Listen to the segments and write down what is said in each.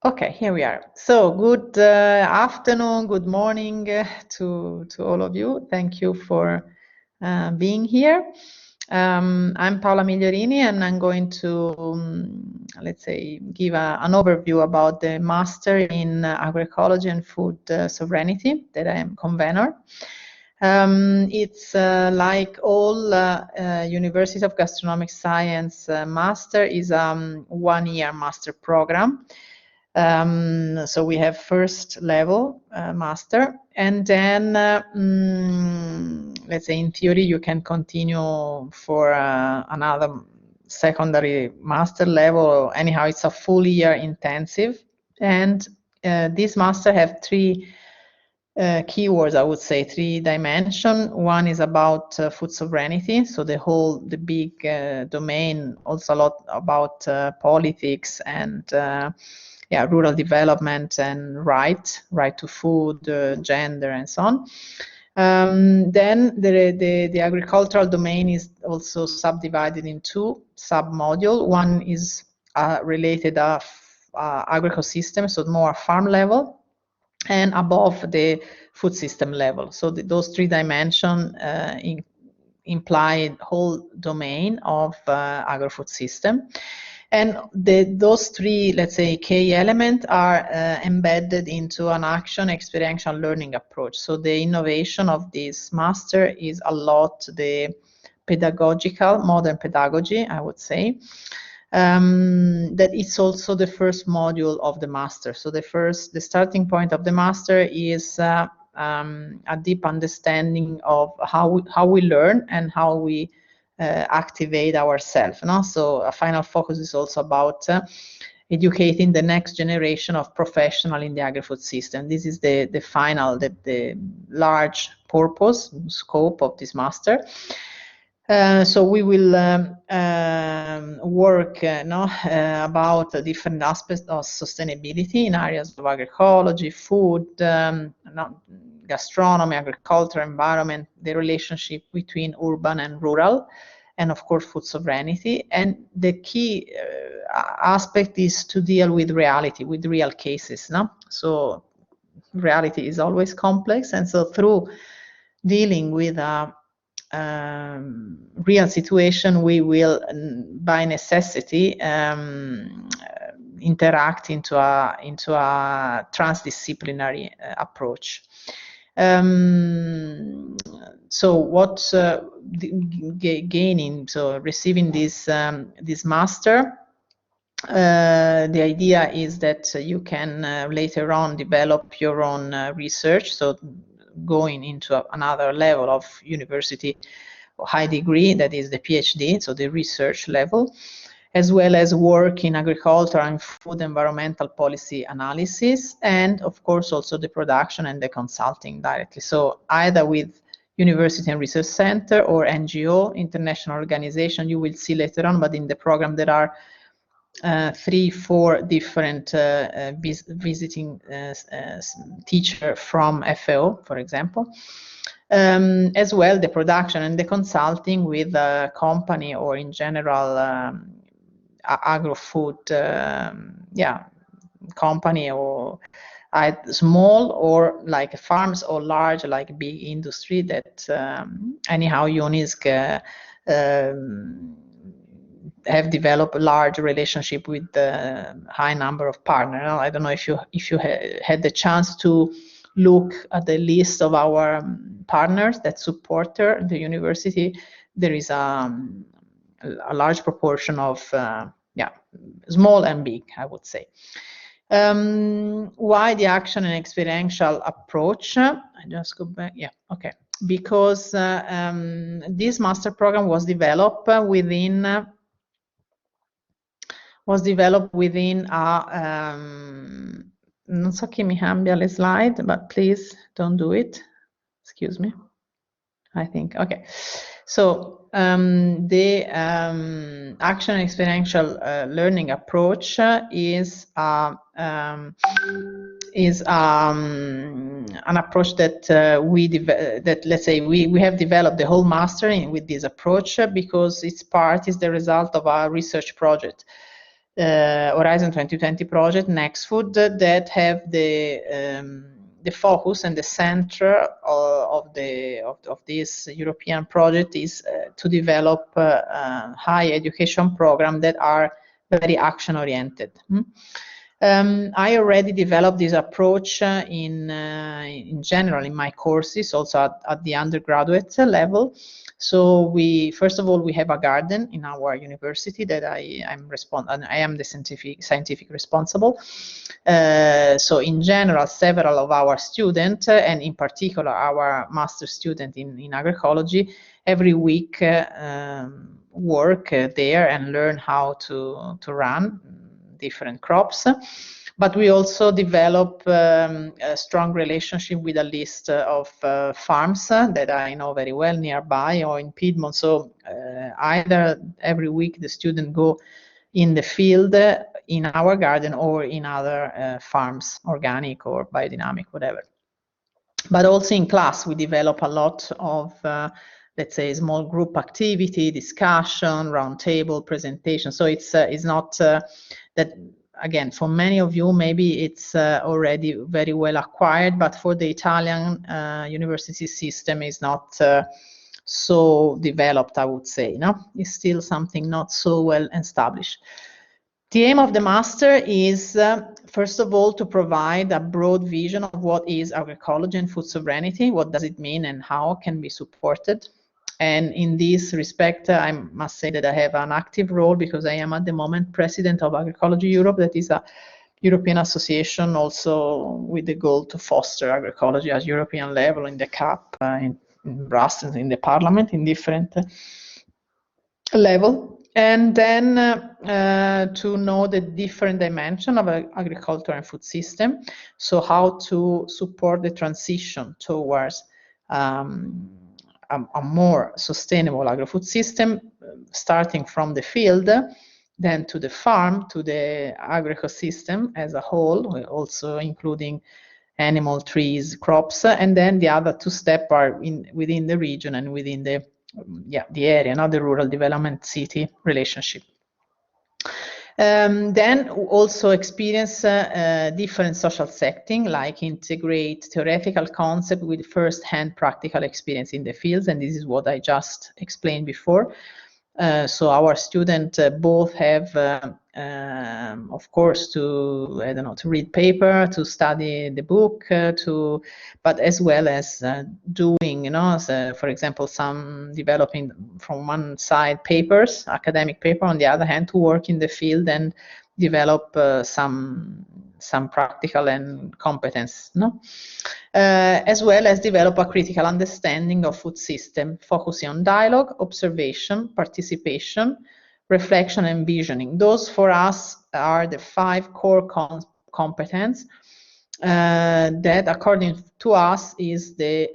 Okay, here we are. So good afternoon, good morning to all of you. Thank you for being here. I'm Paola Migliorini, and I'm going to, let's say, give an overview about the Master in Agroecology and Food Sovereignty that I am convener. It's like all University of Gastronomic Sciences Master is a one-year master program. So we have first level master, and then let's say in theory you can continue for another secondary master level. Anyhow, it's a full year intensive, and this master have three keywords, I would say, three dimensions. One is about food sovereignty, so the big domain, also a lot about politics and rural development and right to food, gender, and so on. Then the agricultural domain is also subdivided in two sub-modules. One is related to agro-ecosystem, so more farm level, and above the food system level. So those three dimensions imply whole domain of agri-food system. And those three, let's say, key elements are embedded into an action experiential learning approach. So the innovation of this master is a lot the pedagogical, modern pedagogy, I would say. That it's also the first module of the master. So the starting point of the master is a deep understanding of how we learn and how we activate ourselves. No? So a final focus is also about educating the next generation of professionals in the agri-food system. This is the final, the large purpose, scope of this master. So we will work about different aspects of sustainability in areas of agroecology, food, gastronomy, agriculture, environment, the relationship between urban and rural, and of course food sovereignty. And the key aspect is to deal with reality, with real cases. No? So reality is always complex, and so through dealing with a real situation, we will, by necessity, interact into a transdisciplinary approach. So what gaining? So receiving this master. The idea is that you can later on develop your own research. So going into another level of university high degree, that is the PhD, so the research level, as well as work in agriculture and food environmental policy analysis, and of course also the production and the consulting directly. So either with university and research center or NGO, international organization, you will see later on, but in the program there are 3-4 different visiting teacher from FAO, for example, as well the production and the consulting with a company or in general agro-food company, or small or like farms, or large like big industry that anyhow UNISG have developed a large relationship with a high number of partners. I don't know if you had the chance to look at the list of our partners that support the university. There is a large proportion of small and big, I would say. Why the action and experiential approach? I just go back. Yeah, okay. Because this master program was developed within a non so chi mi cambia le slide, but please don't do it. Excuse me. I think, okay. So the action and experiential learning approach is an approach that let's say we have developed the whole master with this approach because its part is the result of our research project. Horizon 2020 project, Next Food, that have the focus and the center of this European project is to develop high education programs that are very action oriented. I already developed this approach in general in my courses, also at the undergraduate level. So first of all, we have a garden in our university that I am the scientific responsible. So in general, several of our students, and in particular our master student in agroecology, every week work there and learn how to run different crops. But we also develop a strong relationship with a list of farms that I know very well nearby or in Piedmont. So either every week the student go in the field in our garden or in other farms, organic or biodynamic, whatever. But also in class, we develop a lot of, let's say, small group activity, discussion, roundtable, presentation. So it's not that, again, for many of you, maybe it's already very well acquired, but for the Italian university system, is not so developed, I would say. No, it's still something not so well established. The aim of the master is, first of all, to provide a broad vision of what is agroecology and food sovereignty, what does it mean and how can be supported. And in this respect, I must say that I have an active role because I am at the moment president of Agroecology Europe, that is a European association also with the goal to foster agroecology at European level in the CAP, in Brussels, in the Parliament, in different level. And then to know the different dimension of agriculture and food system. So how to support the transition towards a more sustainable agri-food system, starting from the field, then to the farm, to the agroecosystem as a whole, also including animal, trees, crops, and then the other two steps are within the region and within the area, not the rural development city relationship. Then also experience different social setting, like integrate theoretical concept with first-hand practical experience in the fields, and this is what I just explained before. So our students both have, of course, to read paper, to study the book, but as well as doing, so for example, some developing from one side papers, academic paper, on the other hand, to work in the field and develop some practical and competence, as well as develop a critical understanding of food system, focusing on dialogue, observation, participation, reflection, and visioning. Those for us are the 5 core competence that, according to us, is the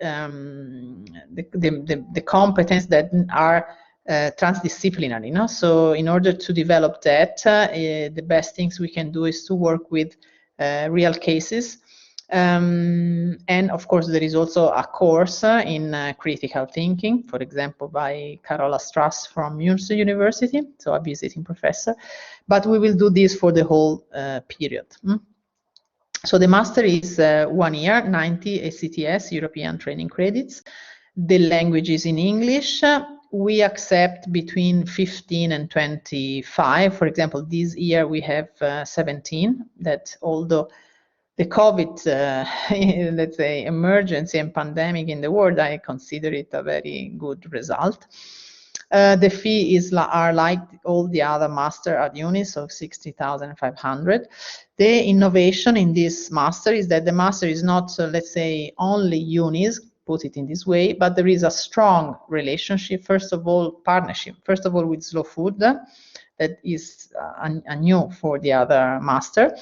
competence that are transdisciplinary. So in order to develop that, the best things we can do is to work with real cases. And of course, there is also a course in critical thinking, for example, by Carola Strass from Munster University, so a visiting professor. But we will do this for the whole period. So the master is 1 year, 90 ACTS, European training credits. The language is in English. We accept between 15 and 25. For example, this year we have 17, that although the COVID, let's say, emergency and pandemic in the world, I consider it a very good result. The fee are like all the other master at uni, so 60,500. The innovation in this master is that the master is not, let's say, only unis, put it in this way, but there is a strong relationship, first of all, partnership, first of all, with Slow Food, that is a new for the other master.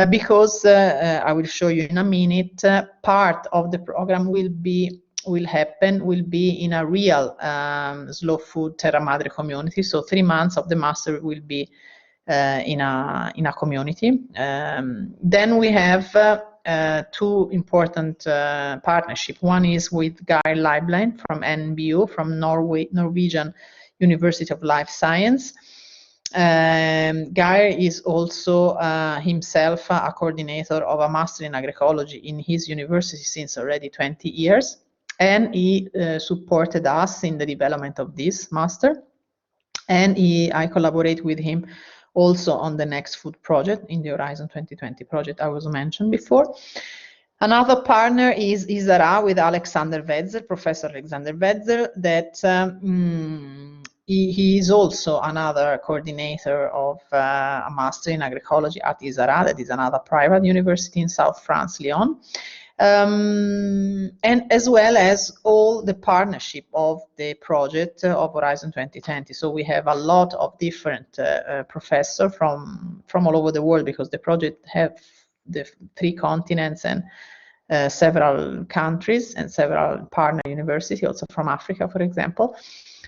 Because I will show you in a minute, part of the program will be in a real slow food Terra Madre community. So 3 months of the master will be in a community. Then we have 2 important partnerships. One is with Geir Leiblein from NBU, from Norwegian University of Life Science. Geir is also himself a coordinator of a master in agroecology in his university since already 20 years, and he supported us in the development of this master, and I collaborate with him also on the next food project in the Horizon 2020 project I was mentioned before. Another partner is ISARA with Alexander Wetzel, Professor Alexander Wetzel, that he is also another coordinator of a master in agroecology at ISARA, that is another private university in South France, Lyon. And as well as all the partnership of the project of Horizon 2020. So we have a lot of different professors from all over the world, because the project have the 3 continents and several countries and several partner universities, also from Africa, for example.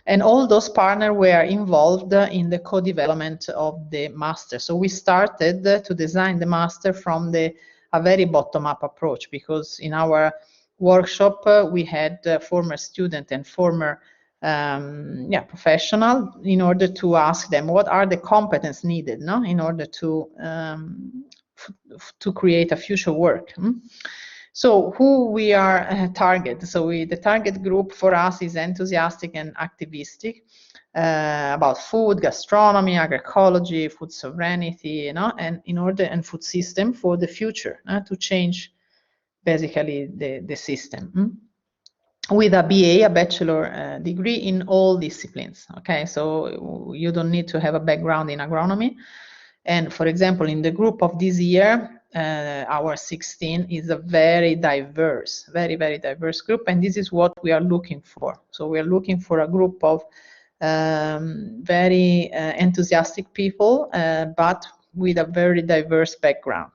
And all those partners were involved in the co-development of the master. So we started to design the master from a very bottom-up approach, because in our workshop we had former student and former professional, in order to ask them what are the competences needed, in order to create a future work. So who we are target? So the target group for us is enthusiastic and activistic about food, gastronomy, agroecology, food sovereignty, and food system for the future, to change basically the system. With a BA, a bachelor degree in all disciplines. Okay, so you don't need to have a background in agronomy. And for example, in the group of this year, our 16 is a very diverse, very diverse group, and this is what we are looking for. So we are looking for a group of very enthusiastic people, but with a very diverse background.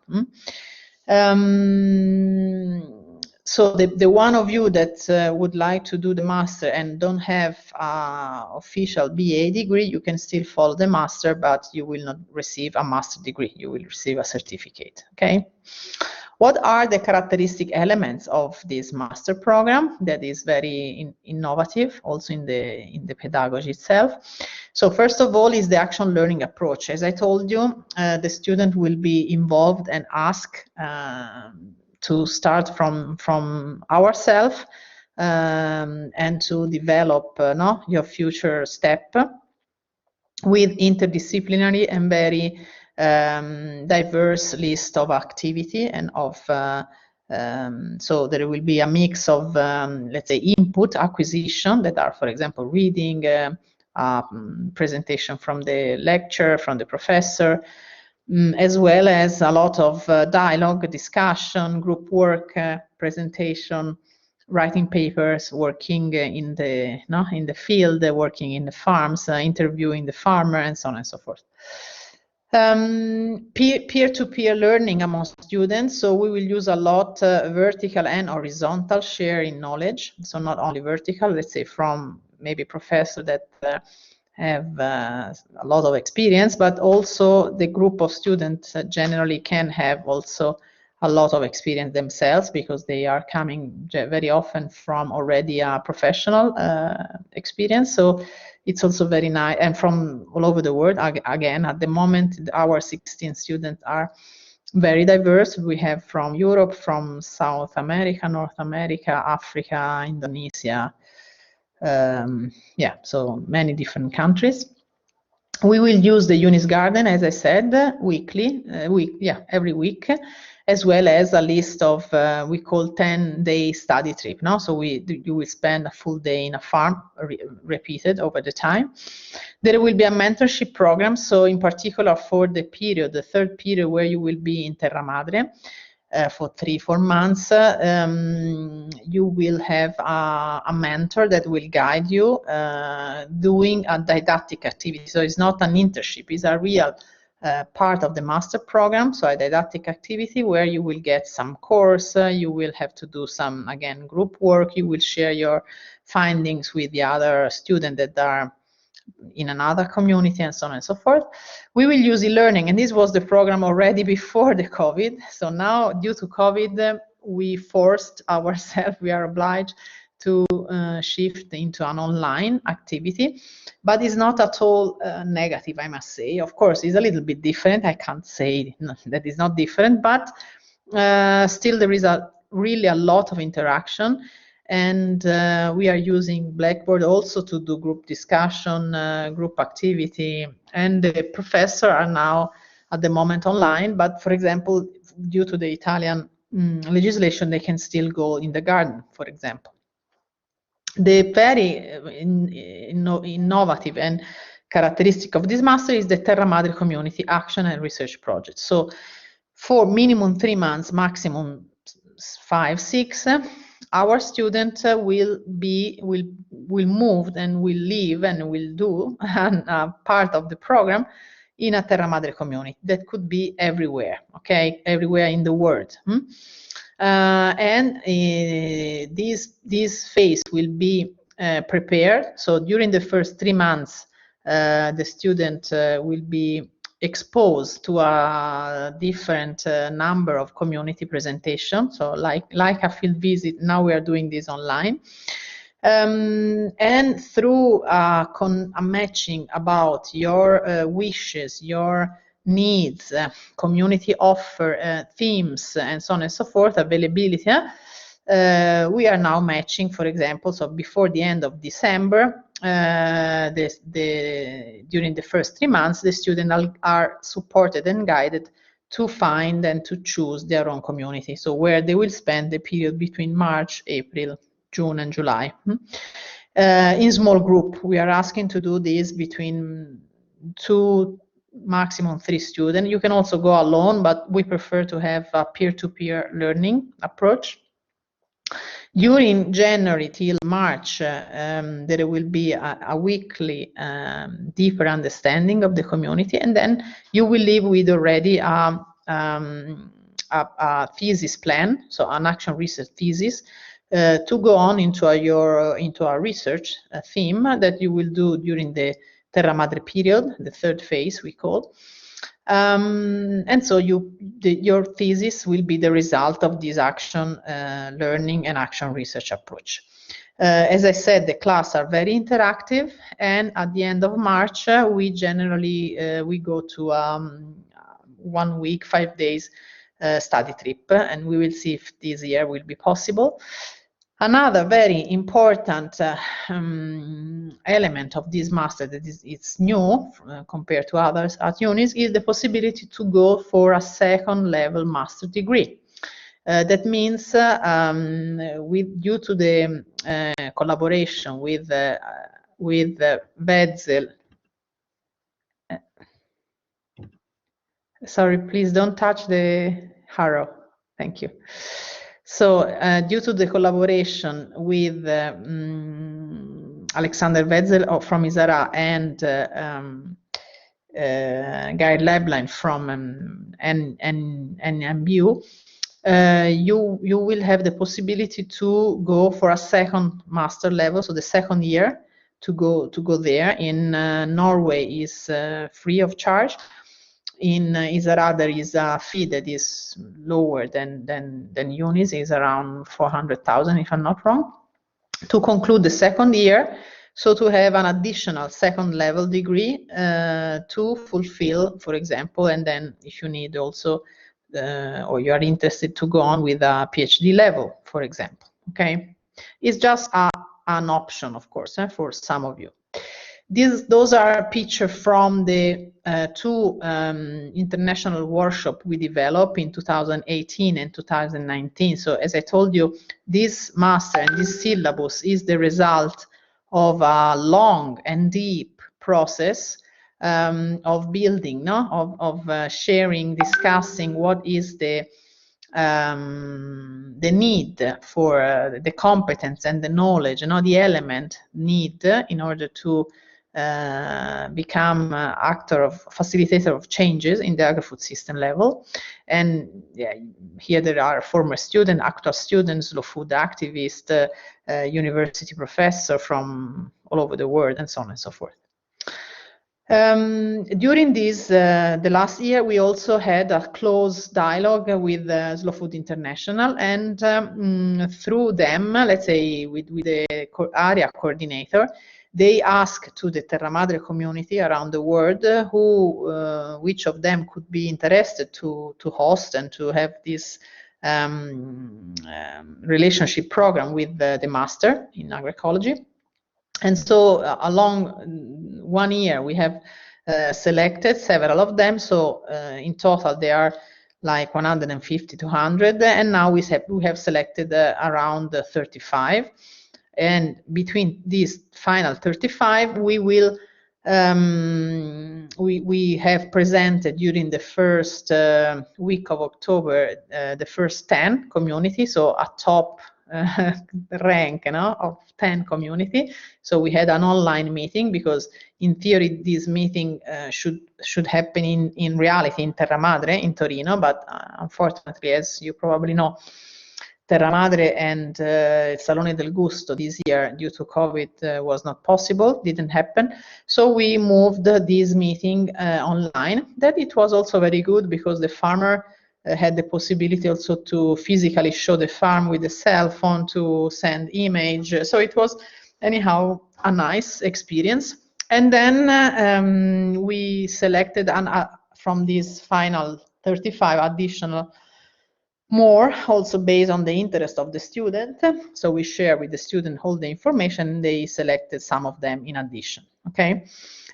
So the one of you that would like to do the master and don't have an official BA degree, you can still follow the master, but you will not receive a master degree. You will receive a certificate, okay? What are the characteristic elements of this master program that is very innovative, also in the pedagogy itself? So first of all is the action learning approach. As I told you, the student will be involved and ask to start from ourselves and to develop your future step with interdisciplinary and very diverse list of activity and of so there will be a mix of let's say input acquisition that are, for example, reading, presentation from the lecture, from the professor, as well as a lot of dialogue, discussion, group work, presentation, writing papers, working in the field, working in the farms, interviewing the farmer, and so on and so forth. Peer-to-peer learning among students. So we will use a lot vertical and horizontal sharing knowledge. So not only vertical, let's say from maybe professors that have a lot of experience, but also the group of students generally can have also a lot of experience themselves, because they are coming very often from already a professional experience. So it's also very nice, and from all over the world. Again, at the moment, our 16 students are very diverse. We have from Europe, from South America, North America, Africa, Indonesia, so many different countries. We will use the UNIS Garden, as I said, every week, as well as a list of we call 10-day study trip. So you will spend a full day in a farm, repeated over the time. There will be a mentorship program. So in particular for the third period, where you will be in Terra Madre for 3-4 months, you will have a mentor that will guide you doing a didactic activity. So it's not an internship, it's a real part of the master program. So a didactic activity where you will get some course, you will have to do some, again, group work, you will share your findings with the other students that are in another community, and so on and so forth. We will use e-learning, and this was the program already before the COVID. So now, due to COVID, we forced ourselves, we are obliged to shift into an online activity, but it's not at all negative, I must say. Of course, it's a little bit different. I can't say that it's not different, but still there is really a lot of interaction. And we are using Blackboard also to do group discussion, group activity, and the professors are now at the moment online, but for example, due to the Italian legislation, they can still go in the garden, for example. The very innovative and characteristic of this master is the Terra Madre Community Action and Research Project. So for minimum 3 months, maximum 5, 6, our student will move and will live and will do part of the program in a Terra Madre community that could be everywhere, okay, everywhere in the world. And this phase will be prepared. So during the first 3 months, the student will be exposed to a different number of community presentations. So like a field visit, now we are doing this online. And through a matching about your wishes, your needs, community offer, themes, and so on and so forth, availability, we are now matching, for example, so before the end of December, during the first 3 months, the students are supported and guided to find and to choose their own community. So where they will spend the period between March, April, June, and July. In small group, we are asking to do this between 2, maximum 3 students. You can also go alone, but we prefer to have a peer-to-peer learning approach. During January till March, there will be a weekly deeper understanding of the community, and then you will leave with already a thesis plan, so an action research thesis, to go on into a research theme that you will do during the Terra Madre period, the 3rd phase we call. And so your thesis will be the result of this action learning and action research approach. As I said, the classes are very interactive, and at the end of March, we generally we go to 1 week, 5 days study trip, and we will see if this year will be possible. Another very important element of this master that it's new compared to others at UNIS is the possibility to go for a 2nd level master degree. That means due to the collaboration with Wetzel. Sorry, please don't touch the arrow. Thank you. So due to the collaboration with Alexander Wetzel from ISARA and Guy Leblein from NMBU, you will have the possibility to go for a 2nd master level, so the 2nd year to go there. In Norway is free of charge. In ISARA there is a fee that is lower than UNIS, is around 400,000 if I'm not wrong, to conclude the 2nd year, so to have an additional 2nd level degree to fulfill, for example, and then if you need also or you are interested to go on with a PhD level, for example. Okay, it's just an option, of course, for some of you. Those are pictures from the 2 international workshops we developed in 2018 and 2019. So as I told you, this master and this syllabus is the result of a long and deep process of building, of sharing, discussing what is the need for the competence and the knowledge, the element need in order to become facilitator of changes in the agri-food system level. And yeah, here there are former students, actual students, slow food activists, university professor from all over the world, and so on and so forth. During this, the last year, we also had a close dialogue with Slow Food International, and through them, let's say with the area coordinator, they asked to the Terra Madre community around the world which of them could be interested to host and to have this relationship program with the master in agroecology. And so along 1 year, we have selected several of them. So in total, they are like 150 to 100. And now we have selected around 35. And between these final 35, we will we have presented during the first week of October the first 10 communities, so a top rank, you know, of 10 community. So we had an online meeting, because in theory this meeting should happen in reality in Terra Madre in Torino, but unfortunately, as you probably know, Terra Madre and Salone del Gusto this year, due to COVID, was not possible, didn't happen. So we moved this meeting online. That it was also very good, because the farmer had the possibility also to physically show the farm with the cell phone, to send image. So it was anyhow a nice experience. And then we selected from these final 35 additional more, also based on the interest of the student. So we share with the student all the information. They selected some of them in addition. Okay,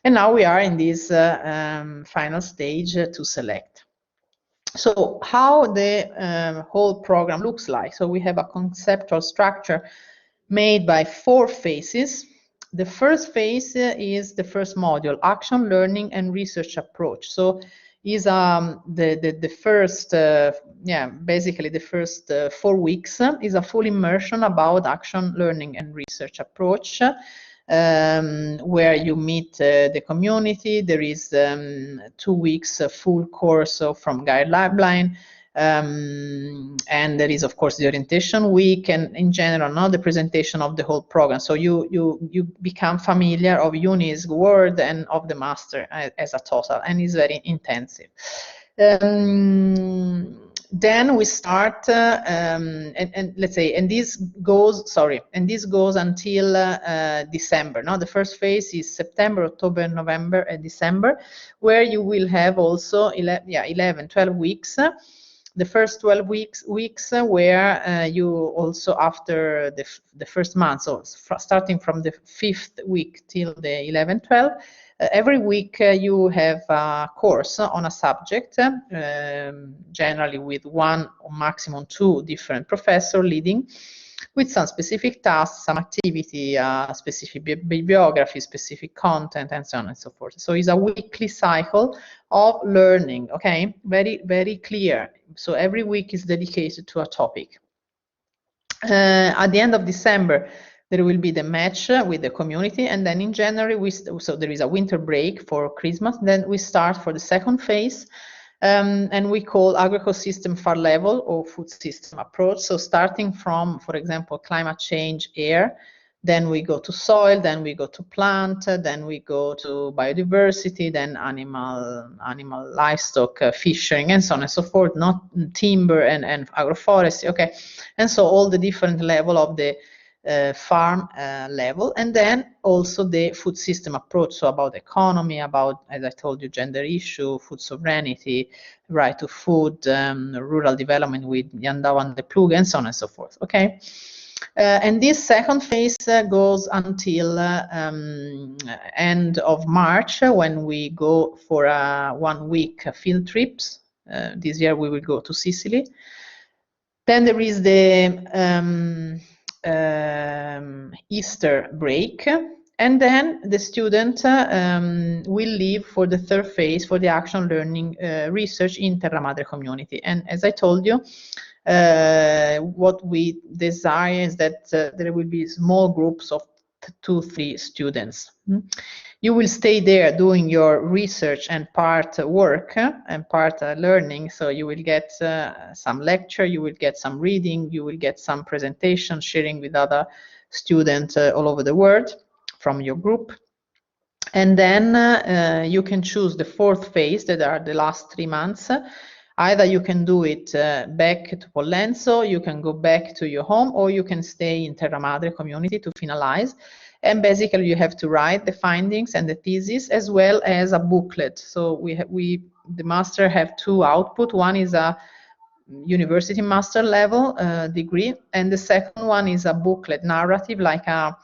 and now we are in this final stage to select. So how the whole program looks like. So we have a conceptual structure made by 4 phases. The first phase is the first module, action, learning, and research approach. So is the first, basically the first 4 weeks is a full immersion about action, learning, and research approach, where you meet the community. There is 2 weeks full course from guideline, and there is, of course, the orientation week, and in general, now the presentation of the whole program. So you become familiar of UNISG world and of the master as a total, and it's very intensive. Then we start, and let's say, and this goes until December. Now the first phase is September, October, November, and December, where you will have also 11, 12 weeks. The first 12 weeks where you also, after the first month, so starting from the 5th week till the 11th, 12th, every week you have a course on a subject, generally with 1 or maximum 2 different professors leading, with some specific tasks, some activity, specific bibliography, specific content, and so on and so forth. So it's a weekly cycle of learning, okay? Very, very clear. So every week is dedicated to a topic. At the end of December, there will be the match with the community, and then in January, so there is a winter break for Christmas. Then we start for the second phase, and we call agroecosystem far level or food system approach. So starting from, for example, climate change, air, then we go to soil, then we go to plant, then we go to biodiversity, then animal, livestock, fishing, and so on and so forth, not timber and agroforestry, okay? And so all the different level of the farm level, and then also the food system approach, so about economy, about, as I told you, gender issue, food sovereignty, right to food, rural development with Yandao and the Plug, and so on and so forth, okay? And this second phase goes until end of March, when we go for 1 week field trips. This year we will go to Sicily. Then there is the Easter break, and then the student will leave for the third phase, for the action, learning, research in Terra Madre community. And as I told you, what we desire is that there will be small groups of 2-3 students. You will stay there doing your research and part work and part learning. So you will get some lecture, you will get some reading, you will get some presentation, sharing with other students all over the world from your group. And then you can choose the fourth phase, that are the last 3 months. Either you can do it back to Pollenzo, you can go back to your home, or you can stay in Terra Madre community to finalize. And basically you have to write the findings and the thesis, as well as a booklet. So the master have 2 output. One is a university master level degree, and the second one is a booklet narrative, like a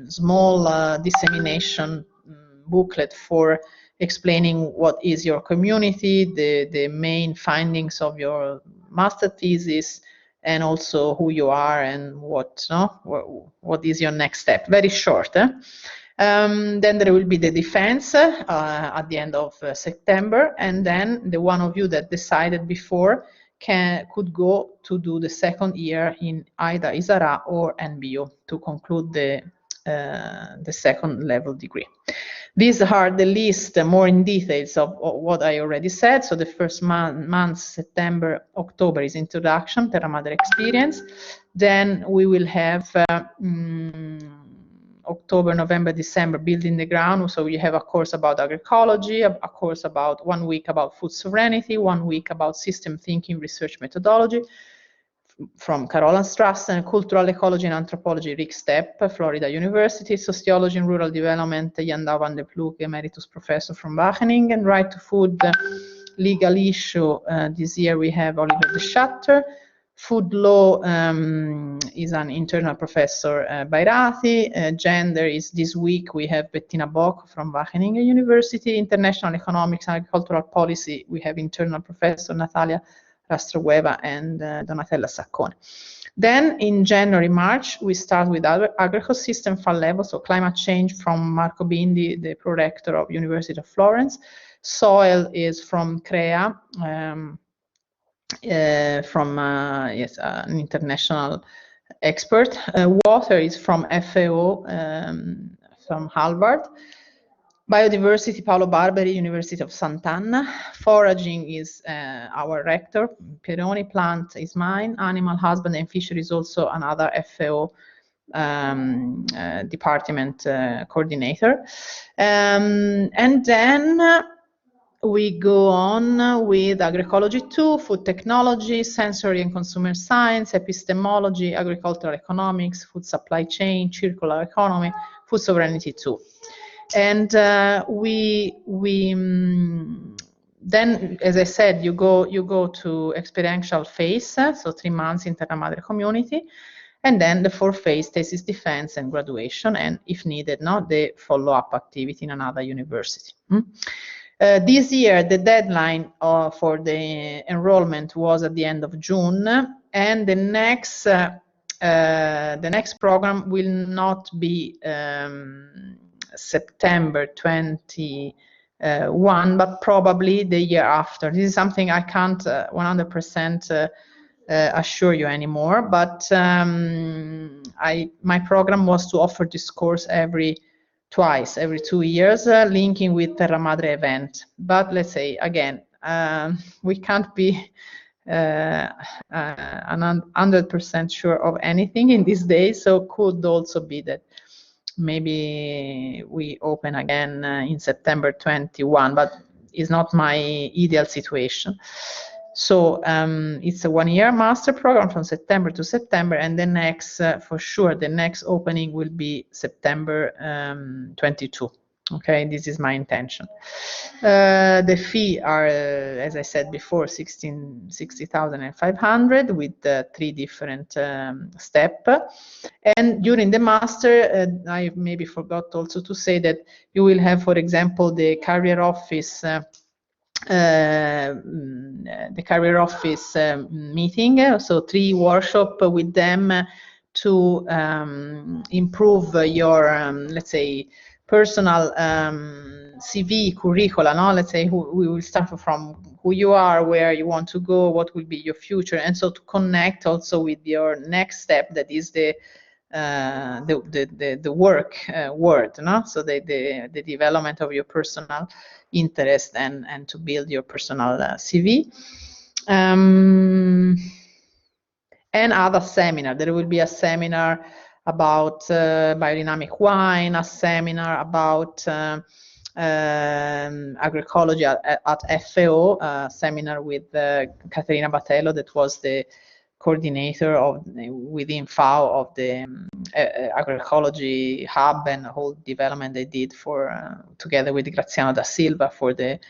small dissemination booklet for explaining what is your community, the main findings of your master thesis, and also who you are and what is your next step. Very short. Then there will be the defense at the end of September, and then the one of you that decided before could go to do the second year in either ISARA or NBO to conclude the second level degree. These are the list more in details of what I already said. So the first month, September, October, is introduction, Terra Madre experience. Then we will have October, November, December, building the ground. So we have a course about agroecology, a course about 1 week about food sovereignty, 1 week about system thinking, research methodology, from Carola Strassen, cultural ecology and anthropology, Rick Stepp, Florida University, sociology and rural development, Yanda van de Ploeg, emeritus professor from Wageningen, right to food, legal issue. This year we have Oliver de Schatter. Food law is an internal professor, Bairati. Gender is this week, we have Bettina Bock from Wageningen University. International economics and agricultural policy, we have internal professor Natalia Rastrueva and Donatella Saccone. Then in January, March, we start with agro-ecosystem fund level, so climate change from Marco Bindi, the prorector of University of Florence. Soil is from CREA, an international expert. Water is from FAO, from Harvard. Biodiversity, Paolo Barberi, University of Sant'Anna. Foraging is our rector, Pieroni. Plant is mine. Animal husband and fishery is also another FAO department coordinator. And then we go on with agroecology 2, food technology, sensory and consumer science, epistemology, agricultural economics, food supply chain, circular economy, food sovereignty 2. And then, as I said, you go to experiential phase, so 3 months in Terra Madre community, and then the 4th phase, thesis defense and graduation, and if needed, the follow-up activity in another university. This year, the deadline for the enrollment was at the end of June, and the next program will not be September 21, but probably the year after. This is something I can't 100% assure you anymore, but my program was to offer this course every 2 years, linking with Terra Madre event. But let's say, again, we can't be 100% sure of anything in these days, so could also be that maybe we open again in September 21, but it's not my ideal situation. So it's a 1-year master program from September to September, and the next, for sure, the next opening will be September 22. Okay, this is my intention. The fee are, as I said before, 60,500 with 3 different steps. And during the master, I maybe forgot also to say that you will have, for example, the career office meeting, so 3 workshops with them to improve your, let's say, personal CV, curricula, let's say, we will start from who you are, where you want to go, what will be your future, and so to connect also with your next step, that is the work word, so the development of your personal interest and to build your personal CV. And other seminar. There will be a seminar about biodynamic wine, a seminar about agroecology at FAO, a seminar with Caterina Batello, that was the coordinator within FAO of the agroecology hub and the whole development they did for together with Graziano da Silva for the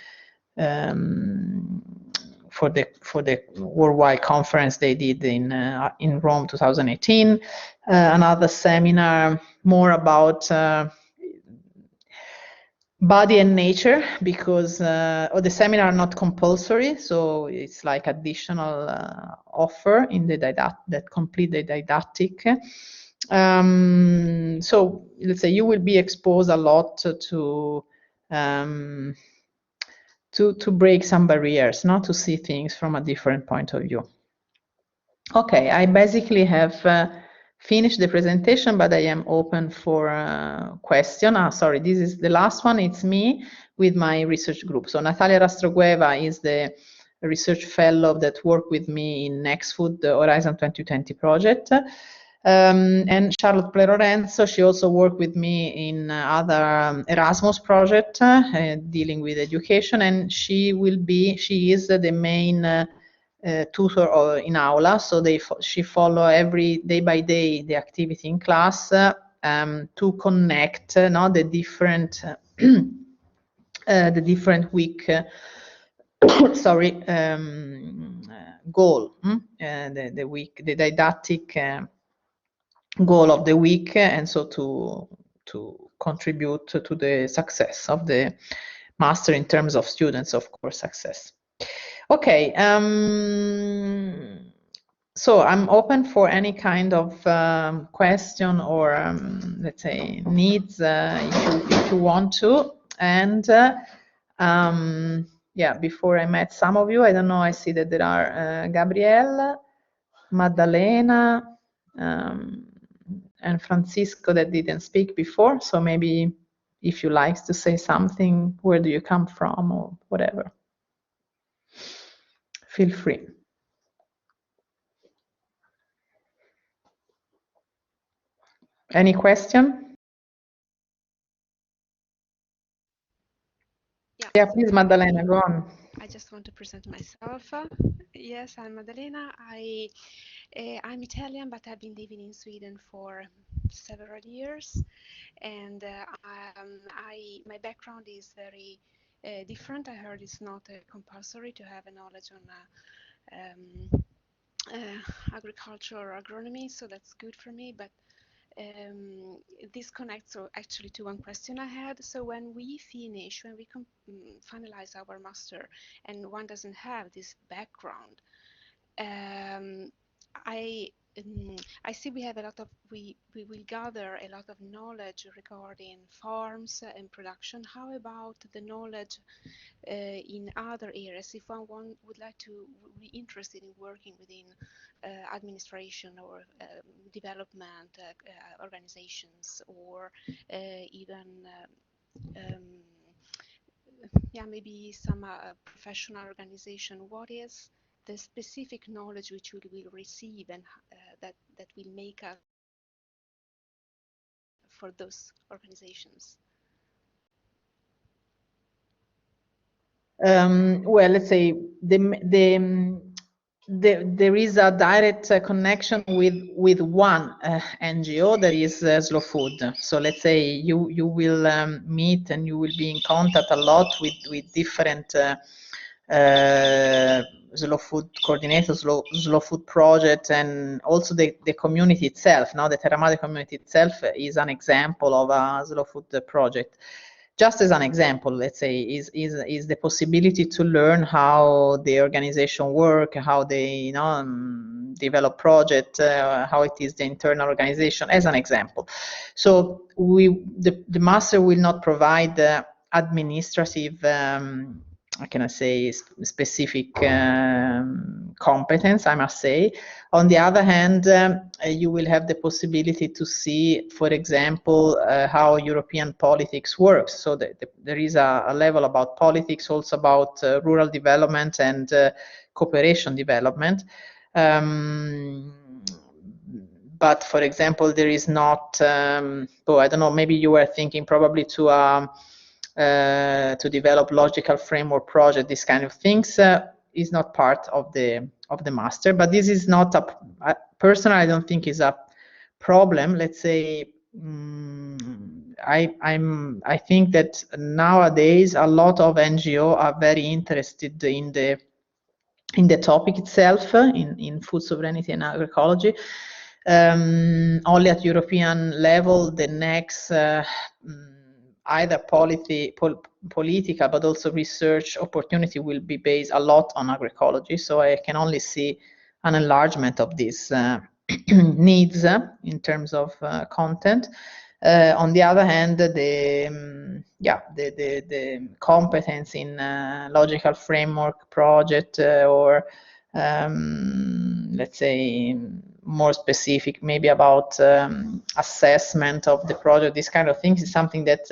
worldwide conference they did in Rome 2018. Another seminar more about body and nature, because the seminar are not compulsory, so it's like additional offer in the that complete the didactic. So let's say you will be exposed a lot to break some barriers, not to see things from a different point of view. Okay, I basically have finished the presentation, but I am open for question. Sorry, this is the last one. It's me with my research group. So Natalia Rastrogueva is the research fellow that worked with me in NextFood, the Horizon 2020 project. And Charlotte Ple-Lorenzo, she also worked with me in other Erasmus project dealing with education, and she is the main tutor in Aula, so she follow every day by day the activity in class to connect the different week sorry goal, the didactic goal of the week, and so to contribute to the success of the master in terms of students, of course, success. Okay, so I'm open for any kind of question or let's say needs if you want to. And yeah, before I met some of you, I don't know, I see that there are Gabrielle, Maddalena, and Francisco that didn't speak before. So maybe if you like to say something, where do you come from or whatever, feel free. Any question? Yeah, please, Maddalena, go on. I just want to present myself. Yes, I'm Maddalena. I'm Italian, but I've been living in Sweden for several years, and my background is very different. I heard it's not compulsory to have a knowledge on agriculture or agronomy, so that's good for me. But this connects actually to one question I had. So when we finalize our master and one doesn't have this background, I see we have we will gather a lot of knowledge regarding farms and production. How about the knowledge in other areas? If one would like to be interested in working within administration or development organizations, or even yeah, maybe some professional organization, what is the specific knowledge which we will receive and that will make us for those organizations? Well, let's say there is a direct connection with one NGO, that is Slow Food. So let's say you will meet and you will be in contact a lot with different slow food coordinators, slow food project, and also the community itself. Now the Terra Madre community itself is an example of a slow food project. Just as an example, let's say, is the possibility to learn how the organization work, how they develop project, how it is the internal organization, as an example. So the master will not provide administrative, how can I say, specific competence, I must say. On the other hand, you will have the possibility to see, for example, how European politics works. So there is a level about politics, also about rural development and cooperation development. but for example, there is not, oh, I don't know, maybe you were thinking probably to develop logical framework project, this kind of things is not part of the master, but this is not personally, I don't think is a problem. Let's say, I think that nowadays a lot of NGO are very interested in the topic itself, in food sovereignty and agroecology. Only at European level, the next either political but also research opportunity will be based a lot on agroecology. So I can only see an enlargement of these needs in terms of content. On the other hand, the competence in logical framework project or let's say more specific, maybe about assessment of the project, this kind of things is something that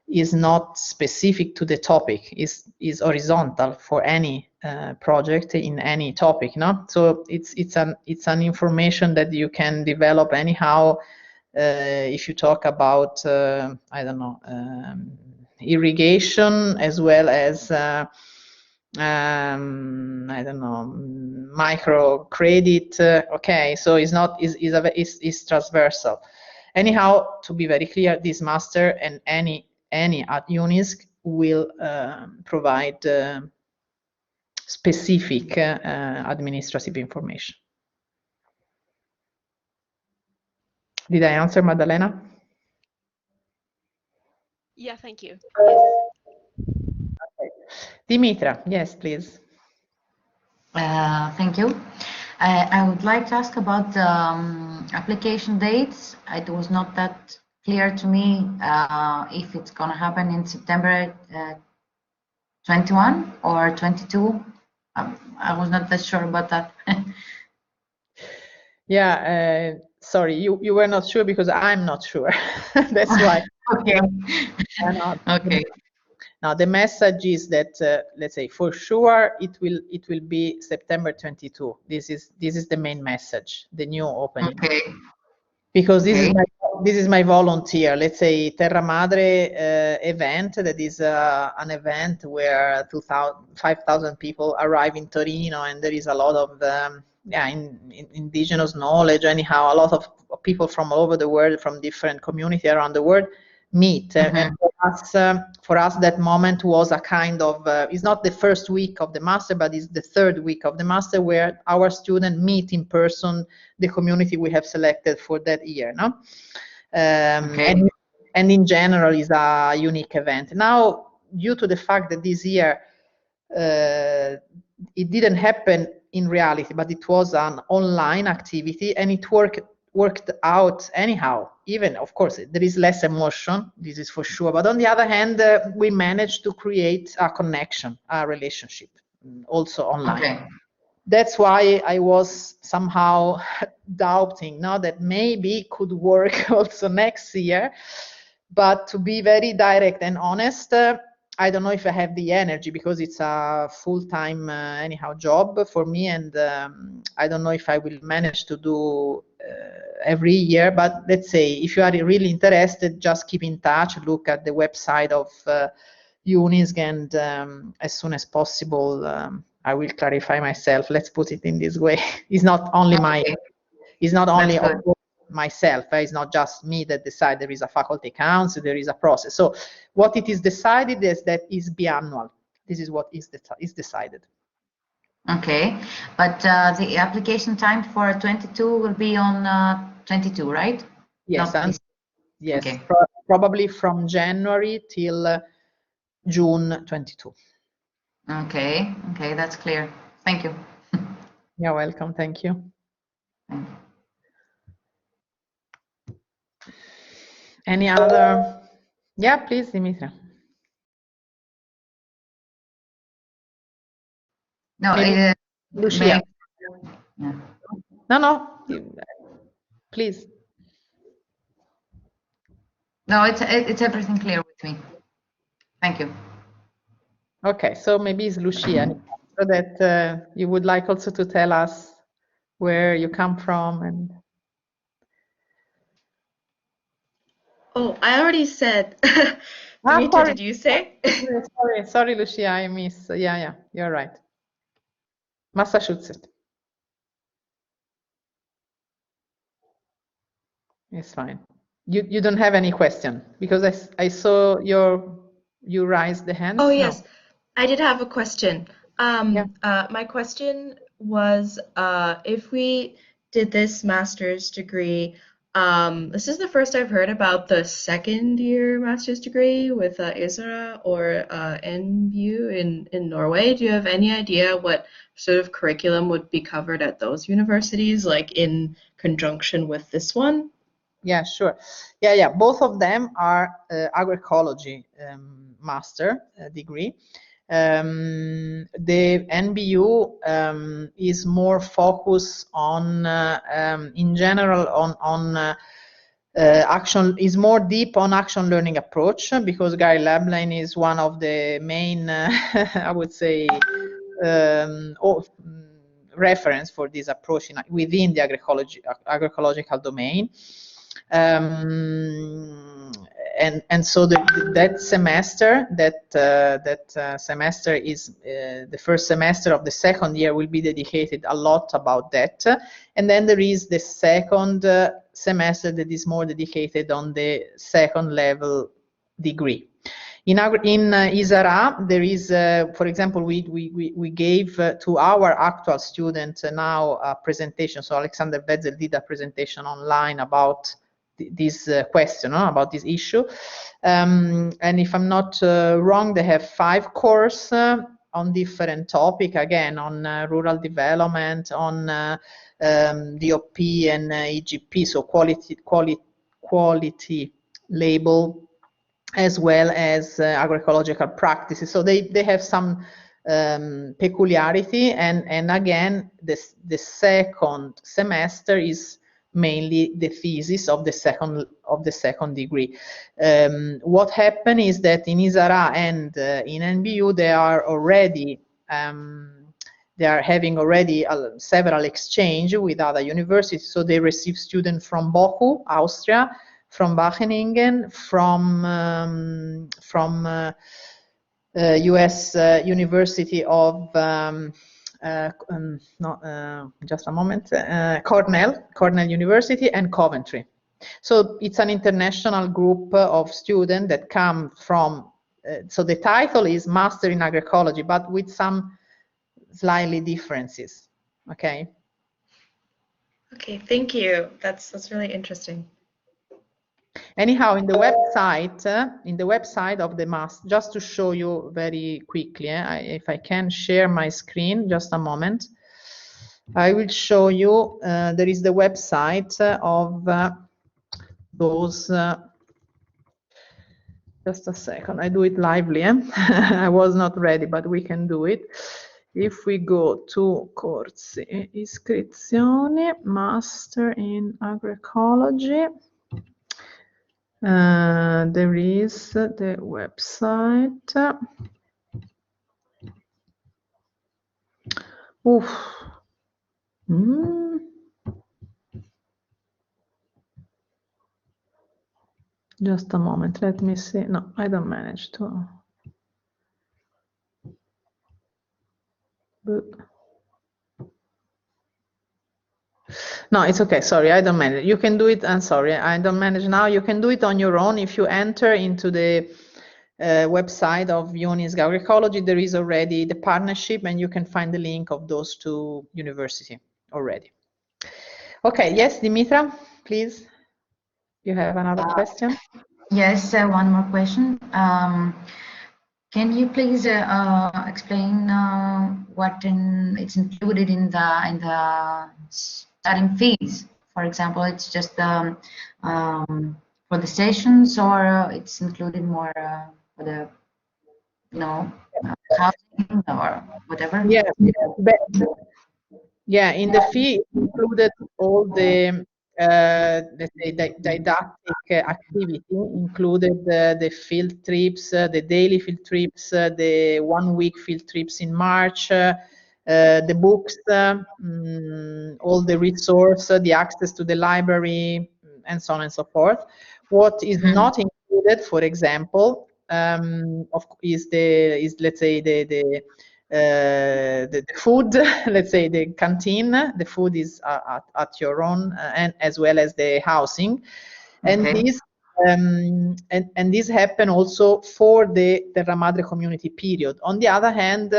is not specific to the topic, is horizontal for any project in any topic, no? So it's an information that you can develop anyhow. If you talk about I don't know, irrigation as well as I don't know, microcredit. Okay, so it's not is transversal. Anyhow, to be very clear, this master and any at UNISG will provide specific administrative information. Did I answer, Maddalena? Yeah, thank you. Yes. Okay. Dimitra, yes, please. Thank you. I would like to ask about the application dates. It was not that clear to me if it's going to happen in September 21 or 22. I was not that sure about that. Yeah, sorry, you were not sure because I'm not sure. That's why. Okay. Okay. Now the message is that let's say for sure it will be September 22. This is the main message, the new opening. Okay. Because this is my volunteer. Let's say Terra Madre event, that is an event where 5,000 people arrive in Torino, and there is a lot of indigenous knowledge. Anyhow, a lot of people from all over the world, from different communities around the world, meet. And for us, that moment was a kind of, it's not the first week of the master, but it's the third week of the master where our students meet in person the community we have selected for that year, no? And in general is a unique event. Now, due to the fact that this year it didn't happen in reality, but it was an online activity, and it worked out anyhow. Even, of course, there is less emotion, this is for sure, but on the other hand, we managed to create a connection, a relationship, also online. Okay. That's why I was somehow doubting, now that maybe it could work also next year. But to be very direct and honest, I don't know if I have the energy, because it's a full-time anyhow job for me, and I don't know if I will manage to do every year. But let's say if you are really interested, just keep in touch, look at the website of UNISG, and as soon as possible I will clarify myself. Let's put it in this way. It's not only myself. It's not just me that decide. There is a faculty council, there is a process. So what it is decided is that is biannual. This is what is decided. Okay, but the application time for 22 will be on 22, right? Yes, yes, okay. Probably from January till June 22. Okay, that's clear. Thank you. You're welcome. Thank you. Any other? Yeah, please, Dimitra. No, Lucia. Yeah. No, please. No, it's everything clear with me. Thank you. Okay, so maybe it's Lucia, so that you would like also to tell us where you come from and. Oh, I already said. Dimitra, did you say? Sorry, Lucia, I missed. Yeah, you're right. Massachusetts. It's fine. You don't have any question because I saw you raised the hand. Oh, yes. No. I did have a question. Yeah. My question was, if we did this master's degree, this is the first I've heard about the second year master's degree with ISRA or NBU in Norway. Do you have any idea what sort of curriculum would be covered at those universities, like in conjunction with this one? Yeah, sure. Yeah. Both of them are agroecology master degree. The NBU is more focused on, in general, on action, is more deep on action learning approach, because Gary Leblein is one of the main, I would say, reference for this approach within the agroecological domain. And so that semester is the first semester of the second year will be dedicated a lot about that, and then there is the second semester that is more dedicated on the second level degree. In ISARA, there is, for example, we gave to our actual student now a presentation. So Alexander Wetzel did a presentation online about this question, about this issue. And if I'm not wrong, they have 5 courses on different topics, again, on rural development, on DOP and EGP, so quality label, as well as agroecological practices. So they have some peculiarity, and again, the second semester is mainly the thesis of the second degree. What happened is that in ISARA and in NBU they are already they are having already several exchange with other universities. So they receive students from Bochum, Austria, from Wageningen, from US University of just a moment, Cornell University, and Coventry. So it's an international group of students that come from, so the title is Master in Agroecology, but with some slightly differences. Okay. Okay, thank you. That's really interesting. Anyhow, in the website of the master, just to show you very quickly, if I can share my screen, just a moment, I will show you. There is the website of those. Just a second, I do it lively. I was not ready, but we can do it. If we go to corsi iscrizione, Master in Agroecology. There is the website. Just a moment, let me see. No, I don't manage to. No, it's okay. Sorry, I don't manage. You can do it. I'm sorry, I don't manage now. You can do it on your own. If you enter into the website of UNISG Agroecology, there is already the partnership, and you can find the link of those 2 universities already. Okay, yes, Dimitra, please. You have another question? Yes, one more question. Can you please explain what it's included in the studying fees? For example, it's just for the sessions, or it's included more for the housing or whatever? Yeah, in the fee included all the let's say didactic activity, included the field trips, the daily field trips, the 1-week field trips in March, the books, all the resource, the access to the library, and so on and so forth. What is not included, for example, is let's say the food, let's say the canteen. The food is at your own, and as well as the housing, and Okay. this and this happen also for the Terra Madre community period. On the other hand,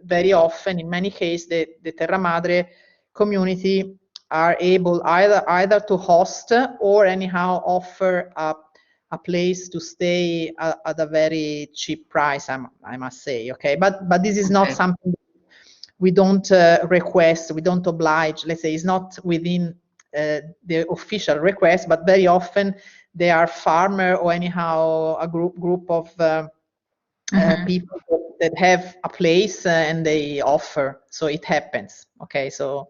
very often, in many cases, the Terra Madre community are able either to host or anyhow offer a place to stay at a very cheap price, I must say. Okay, but this is not something we don't request, we don't oblige. Let's say it's not within the official request, but very often they are farmer or anyhow a group of people that have a place and they offer, so it happens. Okay, so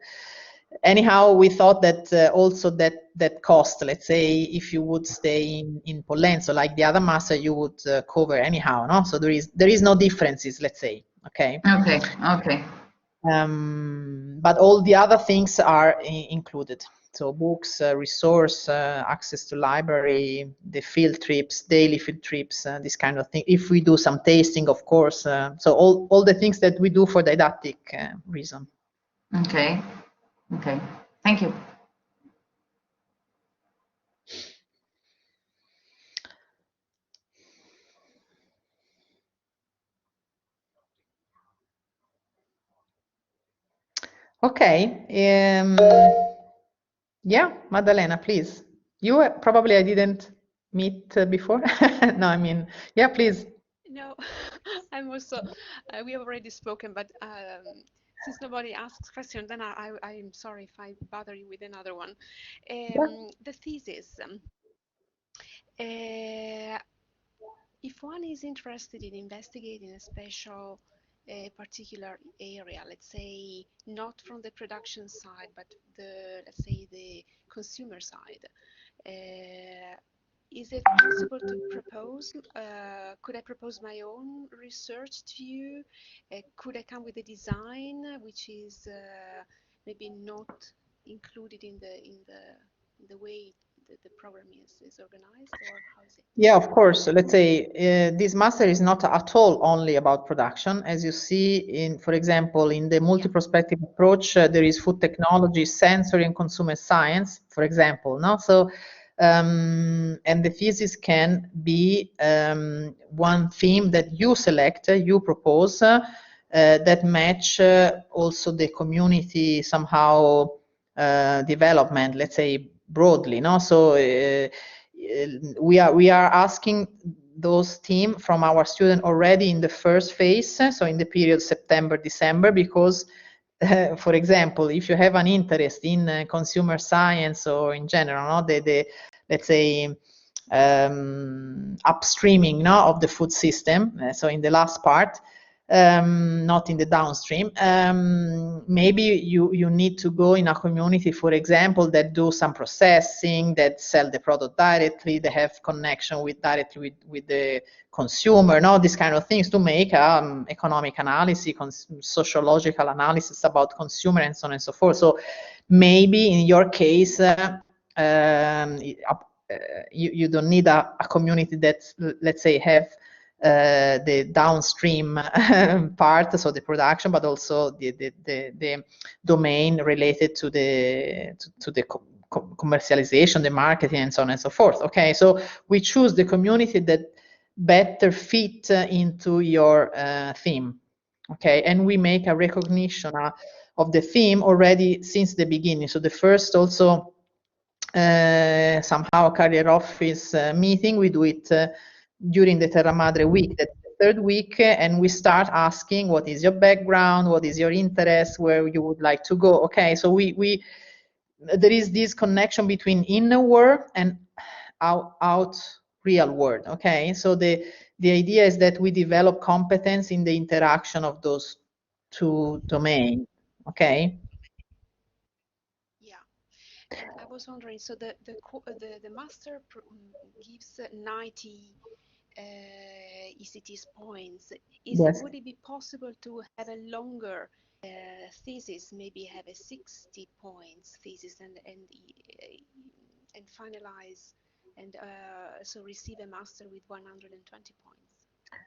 anyhow, we thought that also that cost, let's say, if you would stay in Pollenzo, like the other master, you would cover anyhow, no? So there is no differences, let's say. Okay. Okay. Okay. But all the other things are included. So books, resource, access to library, the field trips, daily field trips, this kind of thing. If we do some tasting, of course. So all the things that we do for didactic reason. Okay. Okay. Thank you. Okay. Yeah, Maddalena, please. You probably I didn't meet before. No, I mean, yeah, please. No, I'm also, we have already spoken, but since nobody asks questions, then I'm sorry if I bother you with another one. The thesis. If one is interested in investigating a special particular area, let's say not from the production side, but let's say the consumer side, is it possible to propose? Could I propose my own research to you? Could I come with a design which is maybe not included in the way the program is organized, or how is it? Yeah, of course. Let's say this master is not at all only about production. As you see, for example, in the multi-perspective approach, there is food technology, sensory and consumer science, for example. No, so and the thesis can be one theme that you select, you propose, that match also the community somehow development. Let's say broadly. No, so. We are asking those team from our student already in the first phase, so in the period September-December, because for example, if you have an interest in consumer science or in general, no, the let's say upstreaming, no, of the food system, so in the last part, not in the downstream, maybe you need to go in a community, for example, that do some processing, that sell the product directly, they have connection directly with the consumer, no, these kind of things, to make economic analysis, sociological analysis about consumer, and so on and so forth. So maybe in your case, you don't need a community that, let's say, have the downstream part, so the production, but also the domain related to the commercialization, the marketing, and so on and so forth. Okay, so we choose the community that better fit into your theme. Okay, and we make a recognition of the theme already since the beginning. So the first also somehow career office meeting, we do it during the Terra Madre week, the third week, and we start asking what is your background, what is your interest, where you would like to go. Okay, so there is this connection between inner world and out real world. Okay, so the idea is that we develop competence in the interaction of those two domains. Okay. Yeah, and I was wondering, so the master gives 90 ECTS points. Yes. Would it be possible to have a longer thesis, maybe have a 60 points thesis and finalize so receive a master with 120 points?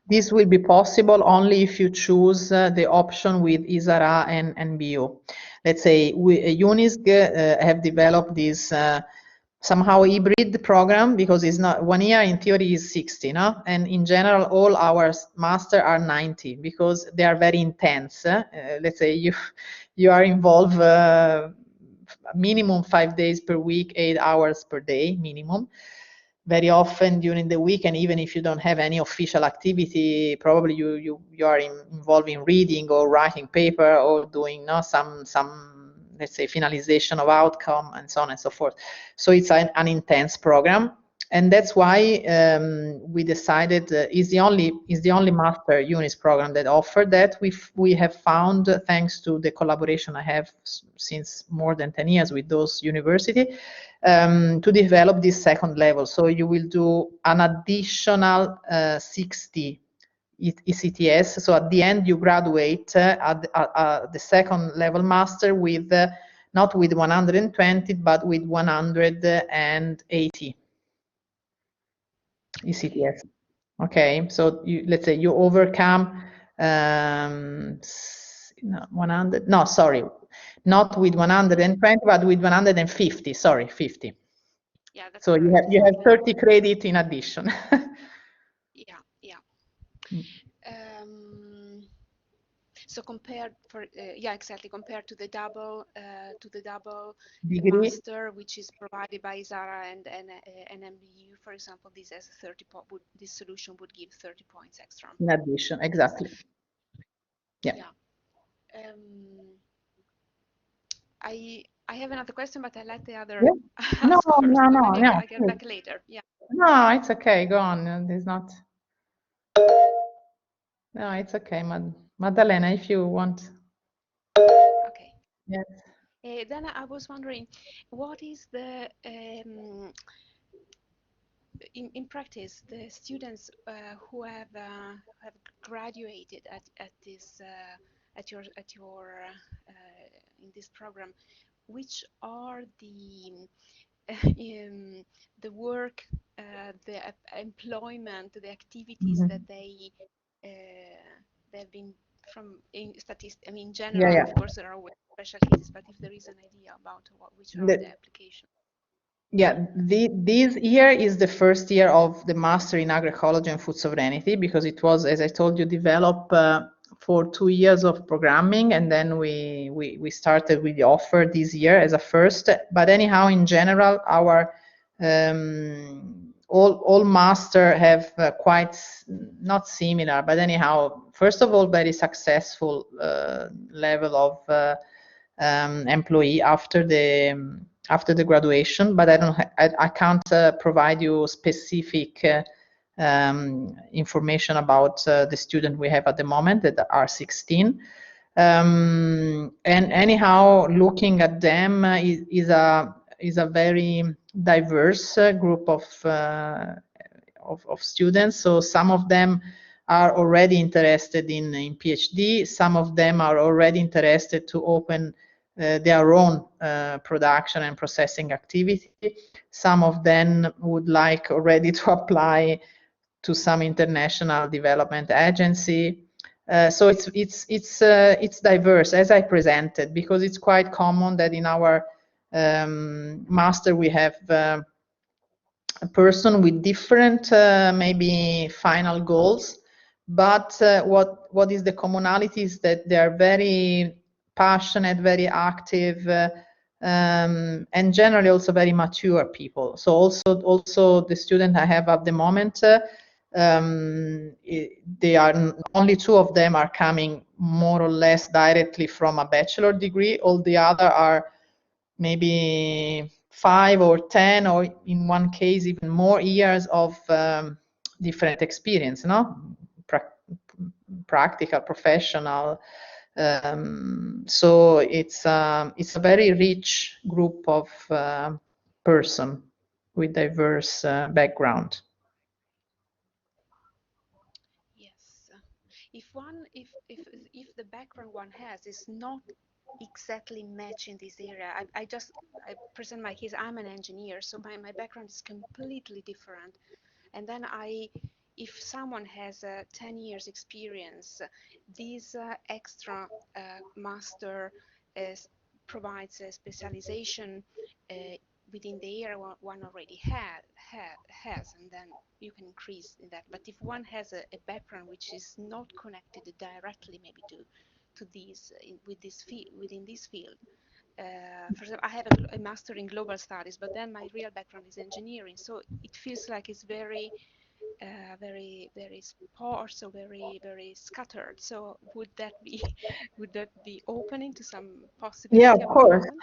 This will be possible only if you choose the option with ISARA and NBU. Let's say UNISG have developed this somehow hybrid program, because it's not 1 year in theory is 60, no? And in general, all our master are 90 because they are very intense. Let's say you are involved minimum 5 days per week, 8 hours per day minimum. Very often during the week, and even if you don't have any official activity, probably you are involved in reading or writing paper or doing some let's say finalization of outcome and so on and so forth. So it's an intense program, and that's why we decided is the only master UNIS program that offered that. We have found, thanks to the collaboration I have since more than 10 years with those universities, to develop this second level. So you will do an additional 60 ECTS. So at the end, you graduate at the second level master with not with 120, but with 180 ECTS. Okay, so let's say you overcome 100. No, sorry, not with 120, but with 150. Sorry, 50. Yeah, that's so correct. you have 30 credit in addition. Yeah. So compared compared to the double degree master, which is provided by ISARA and MBU, for example, this has 30 this solution would give 30 points extra in addition. Exactly. Yeah. I have another question, but I let the other ask first. No. Maybe I get back later. Yeah. No, it's okay. Go on. There's not. No, it's okay, Maddalena, if you want. Okay. Yes. Then I was wondering, what is the in practice the students who have graduated at this at your in this program, which are the work, the employment, the activities that they've been from in statistics. I mean, in general, of course, there are always special cases, but if there is an idea about which are the applications. Yeah, this year is the first year of the Master in Agroecology and Food Sovereignty, because it was, as I told you, developed for 2 years of programming, and then we started with the offer this year as a first. But anyhow, in general, our all master have quite not similar, but anyhow, first of all, very successful level of employee after the graduation. But I can't provide you specific information about the student we have at the moment that are 16. And anyhow, looking at them is a very diverse group of students. So some of them are already interested in PhD. Some of them are already interested to open their own production and processing activity. Some of them would like already to apply to some international development agency. So it's diverse, as I presented, because it's quite common that in our master we have a person with different maybe final goals, but what is the commonality is that they are very passionate, very active, and generally also very mature people. So also the student I have at the moment, they are only 2 of them are coming more or less directly from a bachelor degree. All the other are maybe 5 or 10, or in one case even more years of different experience, practical, professional. So it's a very rich group of person with diverse background. Yes, if the background one has is not exactly match in this area. I present my case. I'm an engineer, so my background is completely different. And then if someone has 10 years experience, this extra master provides a specialization within the area one already has, and then you can increase in that. But if one has a background which is not connected directly, maybe to these within this field. For example, I have a master in global studies, but then my real background is engineering, so it feels like it's very sparse or very scattered. So would that be opening to some possibility of of course. employment?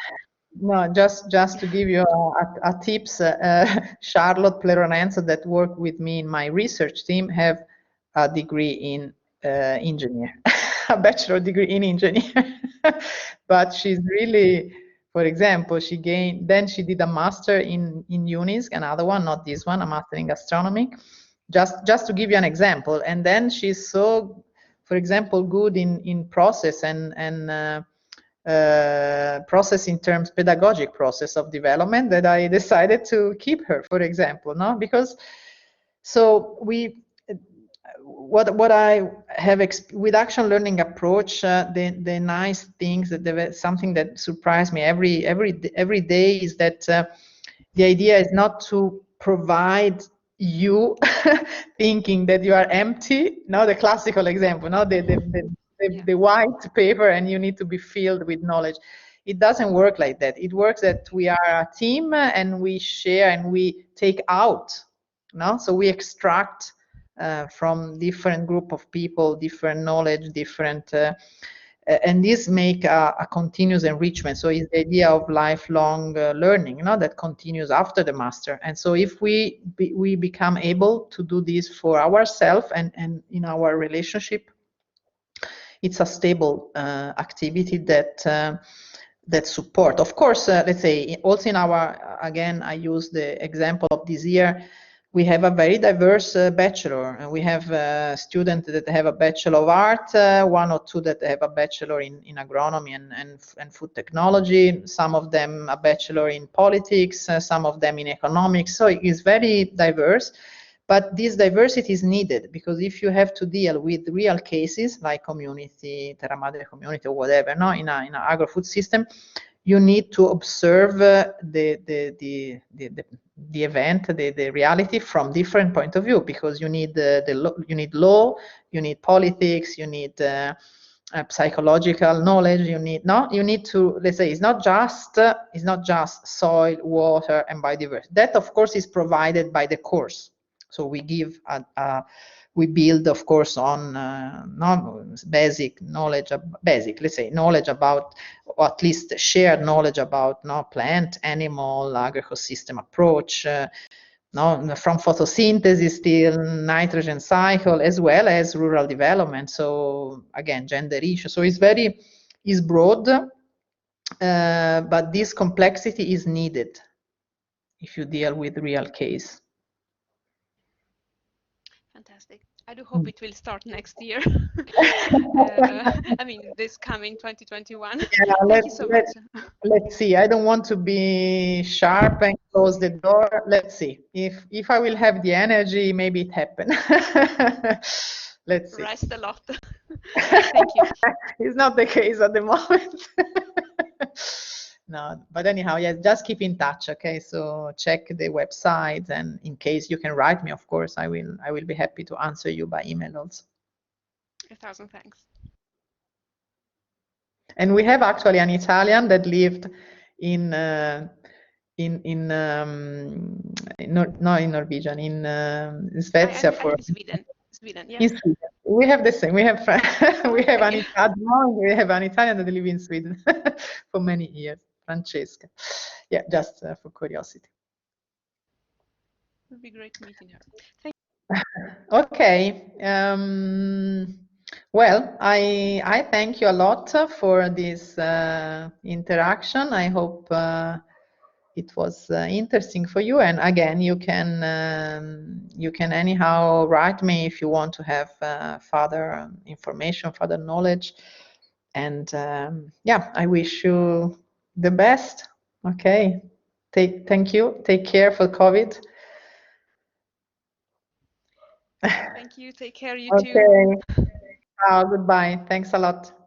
No, just to give you a tips, Charlotte Pleronenzo that worked with me in my research team have a degree in engineer, a bachelor degree in engineer. But she's really, for example, she did a master in UNISG, another one, not this one, a master in gastronomy. Just to give you an example, and then she's so, for example, good in process and process in terms pedagogic process of development that I decided to keep her, for example, no, because so what I have with action learning approach, the nice things that something that surprised me every day is that the idea is not to provide you thinking that you are empty. No, the classical example, no, the white paper and you need to be filled with knowledge. It doesn't work like that. It works that we are a team and we share and we take out. No, so we extract from different group of people, different knowledge, different. And this make a continuous enrichment. So it's the idea of lifelong learning, that continues after the master. And so if we become able to do this for ourselves and in our relationship, it's a stable activity that support. Of course, let's say also in our, again, I use the example of this year, we have a very diverse bachelor, and we have students that have a Bachelor of Art, one or two that have a bachelor in agronomy and food technology, some of them a bachelor in politics, some of them in economics, so it is very diverse. But this diversity is needed because if you have to deal with real cases like community, Terra Madre community or whatever, no, in an agro-food system, you need to observe the event, the reality from different point of view, because you need you need law, you need politics, you need psychological knowledge. You need to, let's say, it's not just soil, water, and biodiversity. That of course is provided by the course. So we give we build, of course, on basic knowledge, let's say, knowledge about, or at least shared knowledge about plant, animal, agro-ecosystem approach, from photosynthesis till nitrogen cycle, as well as rural development. So again, gender issue. So it's broad, but this complexity is needed if you deal with real case. Fantastic. I do hope it will start next year. I mean, this coming 2021. Yeah, Thank you so much. Let's see. I don't want to be sharp and close the door. Let's see. If I will have the energy, maybe it happen. Let's see. Rest a lot. Thank you. It's not the case at the moment. No, but anyhow, yes, just keep in touch, okay? So check the website, and in case you can write me, of course, I will be happy to answer you by email also. 1,000 thanks. And we have actually an Italian that lived in Norwegian, in Svezia in Sweden. Sweden, yeah. In Sweden. We have the same. We have we have an Italian that live in Sweden for many years, Francesca. Yeah, just for curiosity. It would be great meeting her. Thank you. Okay. Well, I thank you a lot for this interaction. I hope it was interesting for you. And again, you can anyhow write me if you want to have further information, further knowledge. And yeah, I wish you the best. Okay. Thank you. Take care for COVID. Thank you. Take care, you too. Okay. Goodbye. Thanks a lot.